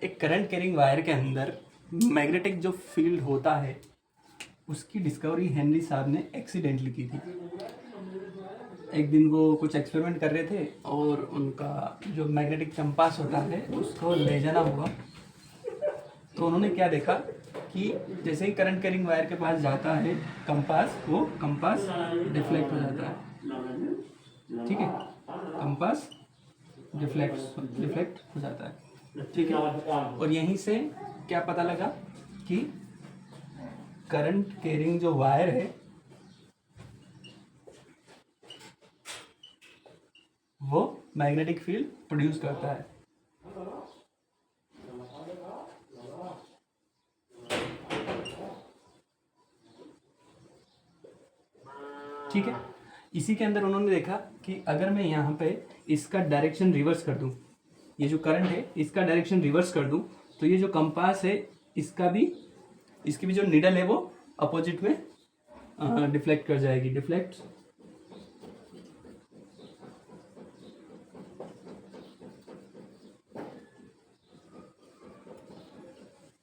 एक current carrying wire के अंदर मैग्नेटिक जो फील्ड होता है उसकी डिस्कवरी हेनरी साहब ने एक्सीडेंटली की थी। एक दिन वो कुछ एक्सपेरिमेंट कर रहे थे और उनका जो मैग्नेटिक कंपास होता है उसको ले जाना हुआ, तो उन्होंने क्या देखा कि जैसे ही करंट कैरिंग वायर के पास जाता है कंपास, वो कंपास डिफ्लेक्ट हो जाता है। ठीक है, कंपास डिफ्लेक्ट हो जाता है। ठीक है, और यहीं से क्या पता लगा कि करंट कैरिंग जो वायर है वो मैग्नेटिक फील्ड प्रोड्यूस करता है। ठीक है, इसी के अंदर उन्होंने देखा कि अगर मैं यहाँ पे इसका डायरेक्शन रिवर्स कर दूँ, ये जो करंट है इसका डायरेक्शन रिवर्स कर दूँ, तो ये जो कंपास है इसकी भी जो निडल है वो अपोजिट में डिफ्लेक्ट कर जाएगी। डिफ्लेक्ट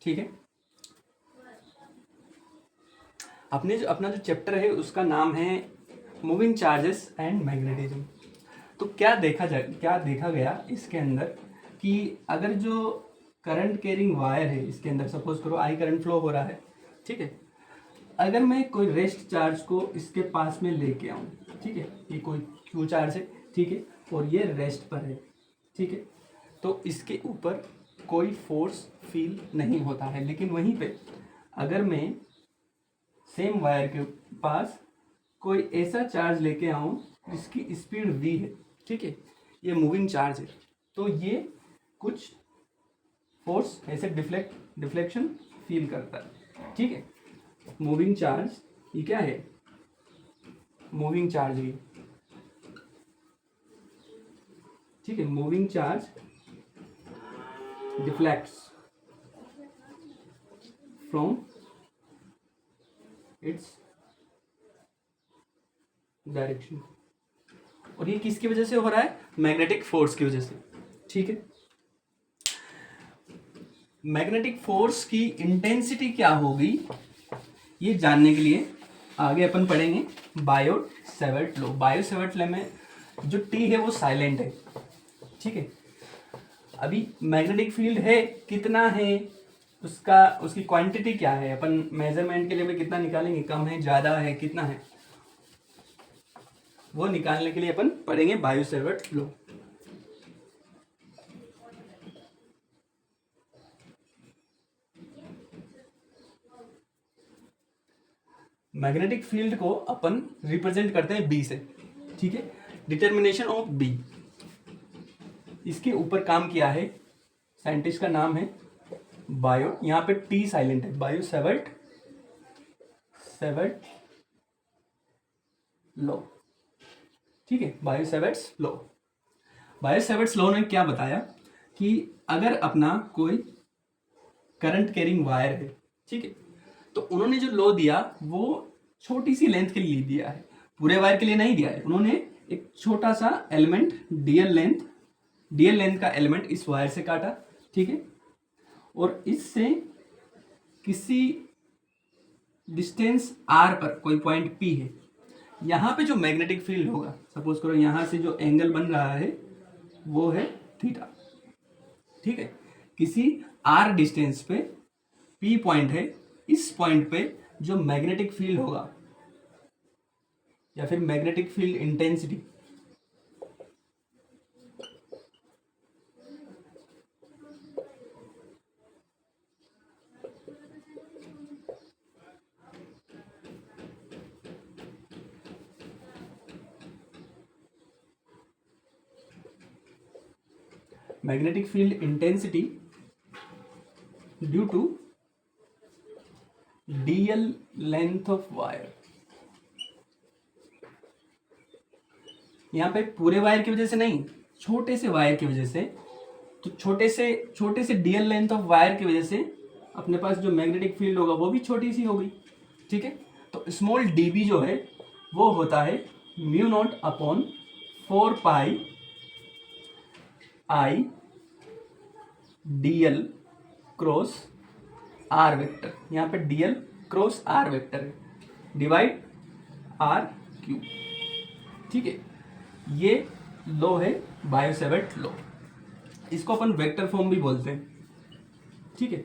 ठीक है, अपना जो चैप्टर है उसका नाम है मूविंग चार्जेस एंड मैग्नेटिज्म। तो क्या देखा गया इसके अंदर कि अगर जो करंट कैरिंग वायर है इसके अंदर सपोज करो आई करंट फ्लो हो रहा है, ठीक है, अगर मैं कोई रेस्ट चार्ज को इसके पास में लेके आऊँ, ठीक है, ये कोई क्यू चार्ज है, ठीक है, और ये रेस्ट पर है, ठीक है, तो इसके ऊपर कोई फोर्स फील नहीं होता है। लेकिन वहीं पे अगर मैं सेम वायर के पास कोई ऐसा चार्ज लेके आऊँ जिसकी स्पीड v है, ठीक है, ये मूविंग चार्ज है, तो ये कुछ फोर्स ऐसे डिफ्लेक्शन फील करता है। ठीक है, मूविंग चार्ज ये क्या है, मूविंग चार्ज ये, ठीक है, moving charge deflects from its direction, और ये किसकी वजह से हो रहा है, मैग्नेटिक फोर्स की वजह से। ठीक है, मैग्नेटिक फोर्स की इंटेंसिटी क्या होगी ये जानने के लिए आगे अपन पढ़ेंगे बायो-सेवर्ट लॉ। बायो-सेवर्ट लॉ में जो टी है वो साइलेंट है। ठीक है, अभी मैग्नेटिक फील्ड है कितना है, उसकी क्वांटिटी क्या है, अपन मेजरमेंट के लिए भी कितना निकालेंगे, कम है, ज़्यादा है, कितना है, वो निकालने के लिए अपन पढ़ेंगे बायो-सेवर्ट लॉ। मैग्नेटिक फील्ड को अपन रिप्रेजेंट करते हैं बी से। ठीक है, डिटर्मिनेशन ऑफ बी, इसके ऊपर काम किया है साइंटिस्ट का नाम है बायो, यहाँ पे टी साइलेंट है, बायो-सेवर्ट लॉ। ठीक है, बायो-सेवर्ट्स लॉ। बायो-सेवर्ट्स लॉ ने क्या बताया कि अगर अपना कोई करंट कैरिंग वायर है, ठीक है, तो उन्होंने जो लॉ दिया वो छोटी सी लेंथ के लिए दिया है, पूरे वायर के लिए नहीं दिया है। उन्होंने एक छोटा सा एलिमेंट डीएल लेंथ का एलिमेंट इस वायर से काटा, ठीक है, और इससे किसी डिस्टेंस आर पर कोई पॉइंट पी है, यहाँ पे जो मैग्नेटिक फील्ड होगा, सपोज करो यहाँ से जो एंगल बन रहा है वो है थीटा। ठीक है, किसी आर डिस्टेंस पे पी पॉइंट है, इस पॉइंट पे जो मैग्नेटिक फील्ड होगा या फिर magnetic field intensity, magnetic field intensity due to dl length of wire, यहाँ पे पूरे वायर की वजह से नहीं, छोटे से वायर की वजह से, तो छोटे से डीएल लेंथ ऑफ वायर की वजह से अपने पास जो मैग्नेटिक फील्ड होगा वो भी छोटी सी होगी। ठीक है, तो स्मॉल डीबी जो है वो होता है mu not upon 4 pi I dl cross r vector, यहाँ पे डीएल क्रॉस आर वेक्टर है, डिवाइड आर क्यूब। ठीक है, ये लॉ है बायो-सैवर्ट लॉ, इसको अपन वेक्टर फॉर्म भी बोलते हैं। ठीक है,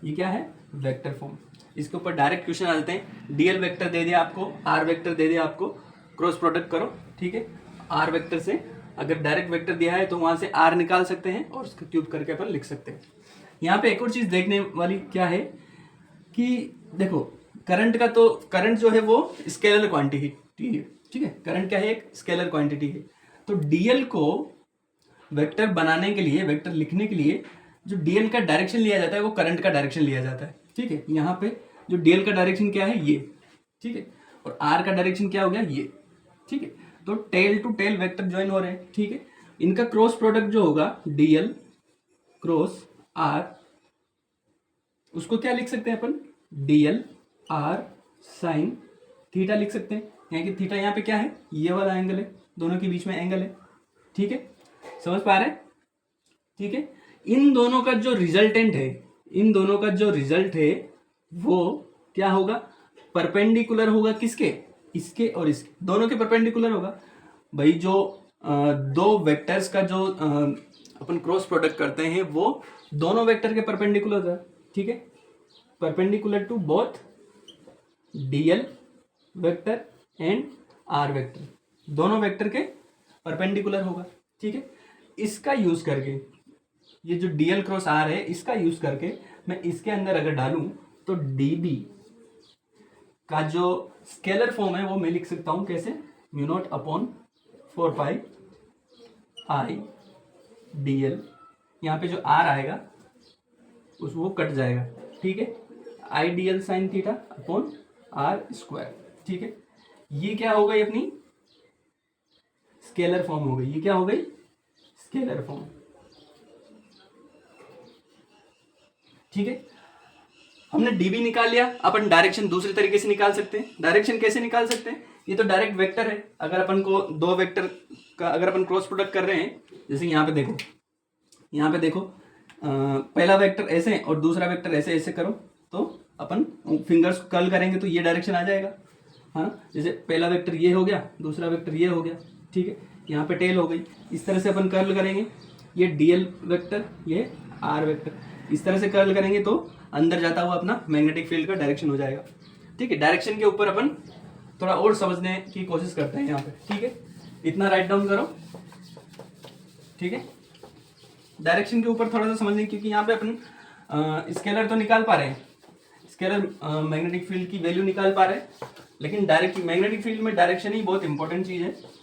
ये क्या है, वेक्टर फॉर्म। इसके ऊपर डायरेक्ट क्वेश्चन आ जाते हैं, डीएल वेक्टर दे दिया आपको, आर वेक्टर दे दिया आपको, क्रॉस प्रोडक्ट करो। ठीक है, आर वेक्टर से अगर डायरेक्ट वेक्टर दिया है तो वहां से आर निकाल सकते हैं और उसको क्यूब करके अपन लिख सकते हैं। यहाँ पे एक और चीज देखने वाली क्या है कि देखो, करंट का तो करंट जो है वो स्केलर क्वांटिटी है। ठीक है, करंट क्या है, एक स्केलर क्वांटिटी है। तो डीएल को वेक्टर बनाने के लिए, वेक्टर लिखने के लिए जो डीएल का डायरेक्शन लिया जाता है वो करंट का डायरेक्शन लिया जाता है। ठीक है, यहाँ पे जो डीएल का डायरेक्शन क्या है, ये। ठीक है, और आर का डायरेक्शन क्या हो गया, ये। ठीक है, तो tail to tail vector join हो रहे हैं। ठीक है, इनका क्रॉस प्रोडक्ट जो होगा डीएल क्रॉस आर, उसको क्या लिख सकते हैं अपन, डीएल आर साइन थीटा लिख सकते हैं। यहाँ की थीटा यहाँ पे क्या है, ये वाला एंगल है, दोनों के बीच में एंगल है। ठीक है, समझ पा रहे हैं। ठीक है, इन दोनों का जो रिजल्टेंट है, इन दोनों का जो रिजल्ट है वो क्या होगा, परपेंडिकुलर होगा किसके, इसके और इसके, दोनों के परपेंडिकुलर होगा। भाई जो दो वेक्टर्स का जो अपन क्रॉस प्रोडक्ट करते हैं वो दोनों वेक्टर के परपेंडिकुलर है। ठीक है, perpendicular to both dl vector and r vector, दोनों वेक्टर के परपेंडिकुलर होगा। ठीक है, इसका यूज करके, ये जो डीएल क्रॉस आर है, इसका यूज करके मैं इसके अंदर अगर डालूं तो डीबी का जो स्केलर फॉर्म है वो मैं लिख सकता हूं कैसे, mu not upon 4 pi I DL, यहाँ पे जो आर आएगा उस वो कट जाएगा। ठीक है, I dl sine theta upon r square. ठीक है, ये क्या हो गई, अपनी स्केलर फॉर्म हो गई। ये क्या हो गई, स्केलर फॉर्म। ठीक है, हमने डीबी निकाल लिया। अपन डायरेक्शन दूसरे तरीके से निकाल सकते हैं। डायरेक्शन कैसे निकाल सकते हैं, ये तो डायरेक्ट वेक्टर है। अगर अपन को दो वेक्टर का अगर अपन क्रॉस प्रोडक्ट कर रहे हैं, जैसे यहाँ पे देखो, यहाँ पे देखो, पहला वेक्टर ऐसे और दूसरा वेक्टर ऐसे ऐसे करो तो अपन फिंगर्स कर्ल करेंगे तो ये डायरेक्शन आ जाएगा। हाँ, जैसे पहला वेक्टर ये हो गया, दूसरा वेक्टर ये हो गया। ठीक है, यहाँ पे टेल हो गई। इस तरह से अपन कर्ल करेंगे, ये डीएल वेक्टर, ये आर वेक्टर, इस तरह से कर्ल करेंगे तो अंदर जाता हुआ अपना मैग्नेटिक फील्ड का डायरेक्शन हो जाएगा। ठीक है, डायरेक्शन के ऊपर अपन थोड़ा और समझने की कोशिश करते हैं यहाँ पे। ठीक है, इतना राइट डाउन करो। ठीक है, डायरेक्शन के ऊपर थोड़ा सा समझने, क्योंकि यहाँ पे अपन स्केलर तो निकाल पा रहे हैं, स्केलर मैग्नेटिक फील्ड की वैल्यू निकाल पा रहे हैं, लेकिन डायरेक्ट मैग्नेटिक फील्ड में डायरेक्शन ही बहुत इंपॉर्टेंट चीज है।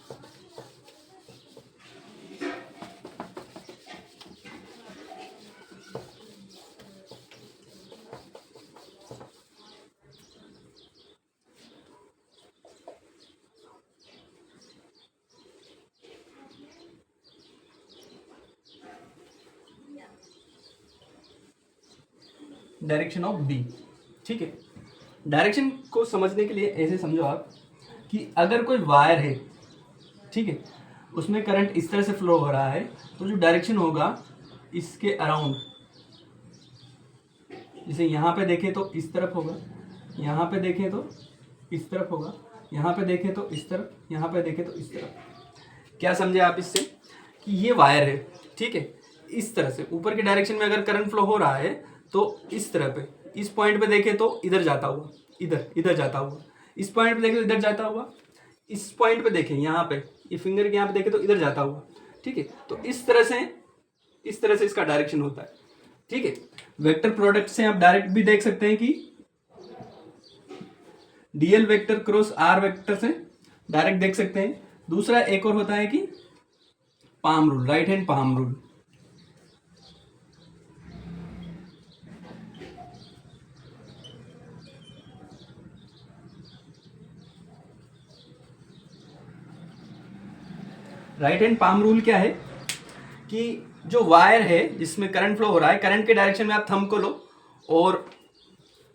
Direction of B. ठीक है, डायरेक्शन को समझने के लिए ऐसे समझो आप कि अगर कोई वायर है, ठीक है, उसमें करंट इस तरह से फ्लो हो रहा है, तो जो डायरेक्शन होगा इसके अराउंड, जैसे यहाँ पे देखें तो इस तरफ होगा, यहाँ पे देखें तो इस तरफ होगा, यहाँ पे देखें तो इस तरफ, यहाँ पे देखें तो इस तरफ। क्या समझे आप इससे, कि ये वायर है, ठीक है, इस तरह से ऊपर के डायरेक्शन में अगर करंट फ्लो हो रहा है तो इस तरह पे, इस पॉइंट पे देखें तो इधर जाता हुआ, इधर जाता हुआ, इस पॉइंट पे देखें तो इधर जाता हुआ, इस पॉइंट पे देखें यहाँ पे, ये फिंगर के यहाँ पे देखें तो इधर जाता हुआ। ठीक है, तो इस तरह से इसका डायरेक्शन होता है। ठीक है, वेक्टर प्रोडक्ट से आप डायरेक्ट भी देख सकते हैं कि dl vector cross r vector से डायरेक्ट देख सकते हैं। दूसरा एक और होता है कि palm rule, right hand palm rule. Right hand palm rule क्या है कि जो वायर है जिसमें करंट फ्लो हो रहा है, करंट के डायरेक्शन में आप थंब को लो और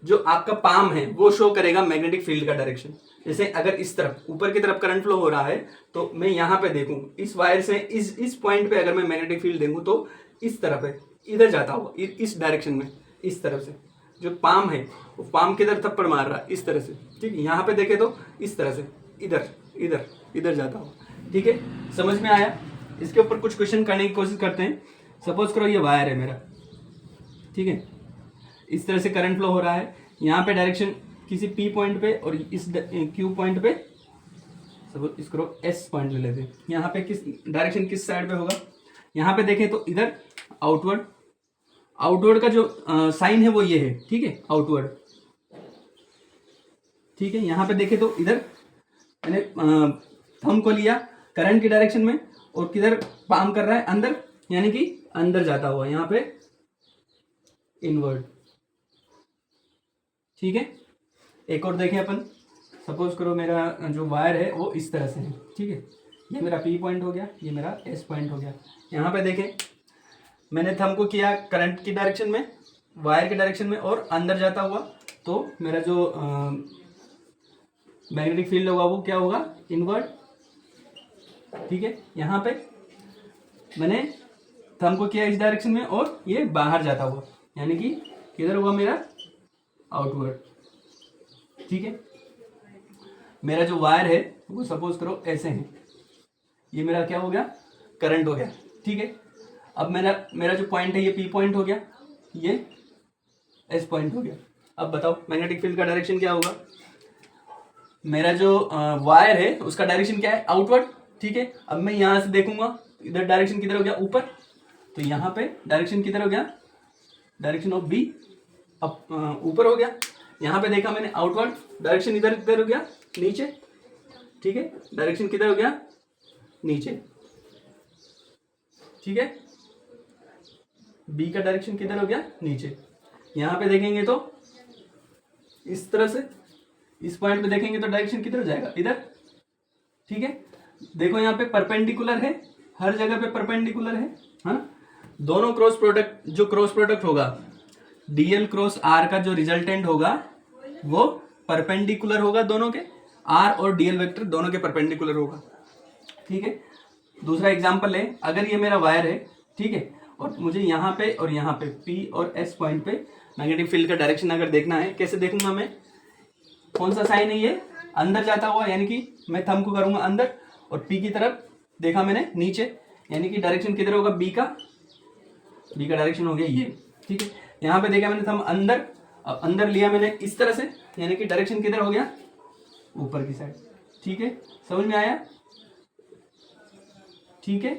जो आपका पाम है वो शो करेगा मैग्नेटिक फील्ड का डायरेक्शन। जैसे अगर इस तरफ ऊपर की तरफ करंट फ्लो हो रहा है तो मैं यहाँ पे देखूं, इस वायर से इस पॉइंट पे अगर मैं मैग्नेटिक फील्ड देखूं तो इस तरफ है, इधर जाता होगा, इस डायरेक्शन में, इस तरफ से। जो पाम है वो पाम किधर थप्पड़ मार रहा है, इस तरह से, ठीक है। यहाँ पे देखे तो इस तरह से, इधर इधर इधर जाता होगा, ठीक है। समझ में आया? इसके ऊपर कुछ क्वेश्चन करने की कोशिश करते हैं। सपोज करो ये वायर है मेरा, ठीक है, इस तरह से करंट फ्लो हो रहा है। यहाँ पे डायरेक्शन किसी पी पॉइंट पे और इस क्यू पॉइंट पे, सपोज इसको एस पॉइंट ले लेते हैं। यहाँ पे किस डायरेक्शन किस साइड पे होगा? यहाँ पे देखें तो इधर आउटवर्ड, आउटवर्ड का जो साइन है वो ये है, ठीक है, आउटवर्ड, ठीक है। यहाँ पे देखें तो इधर मैंने थंब को लिया करंट की डायरेक्शन में और किधर पाम कर रहा है, अंदर, यानी कि अंदर जाता हुआ, यहाँ पे इनवर्ड, ठीक है। एक और देखें अपन, सपोज करो मेरा जो वायर है वो इस तरह से है, ठीक है। ये मेरा पी पॉइंट हो गया, ये मेरा एस पॉइंट हो गया। यहाँ पे देखें मैंने थंब को किया करंट की डायरेक्शन में, वायर के डायरेक्शन में और अंदर जाता हुआ, तो मेरा जो मैग्नेटिक फील्ड होगा वो क्या होगा? इनवर्ड, ठीक है। यहाँ पे मैंने थंब को किया इस डायरेक्शन में और ये बाहर जाता हुआ, यानी कि किधर हुआ मेरा? आउटवर्ड, ठीक है। मेरा जो वायर है वो सपोज करो ऐसे है, ये मेरा क्या हो गया? करंट हो गया, ठीक है। अब मेरा जो पॉइंट है ये पी पॉइंट हो गया, ये एस पॉइंट हो गया। अब बताओ मैग्नेटिक फील्ड का डायरेक्शन क्या होगा? मेरा जो वायर है उसका डायरेक्शन क्या है? आउटवर्ड, ठीक है। अब मैं यहाँ से देखूंगा, इधर डायरेक्शन किधर हो गया? ऊपर, तो यहाँ पे डायरेक्शन किधर हो गया? डायरेक्शन ऑफ बी अब ऊपर हो गया। यहाँ पे देखा मैंने आउटवर्ड, डायरेक्शन इधर किधर हो गया? नीचे, ठीक है। डायरेक्शन किधर हो गया? नीचे, ठीक है। बी का डायरेक्शन किधर हो गया? नीचे। यहाँ पे देखेंगे तो इस तरह से, इस पॉइंट पे देखेंगे तो डायरेक्शन किधर जाएगा? इधर, ठीक है। देखो यहाँ पे परपेंडिकुलर है, हर जगह पे परपेंडिकुलर है, हाँ। दोनों क्रॉस प्रोडक्ट, जो क्रॉस प्रोडक्ट होगा डीएल क्रॉस आर का जो रिजल्टेंट होगा वो परपेंडिकुलर होगा दोनों के, आर और डीएल वेक्टर दोनों के परपेंडिकुलर होगा, ठीक है। दूसरा एग्जांपल ले, अगर ये मेरा वायर है, ठीक है, और मुझे यहाँ पे और यहाँ पे पी और एस पॉइंट पे मैग्नेटिक फील्ड का डायरेक्शन अगर देखना है, कैसे देखूंगा मैं? कौन सा साइन है ये? अंदर जाता हुआ, यानी कि मैं थंब को करूंगा अंदर और पी की तरफ देखा मैंने नीचे, यानी कि डायरेक्शन किधर होगा? बी का डायरेक्शन हो गया ये, ठीक है। यहाँ पे देखा मैंने थंब अंदर, अब अंदर लिया मैंने इस तरह से, यानी कि डायरेक्शन किधर हो गया? ऊपर की साइड, ठीक है। समझ में आया? ठीक है।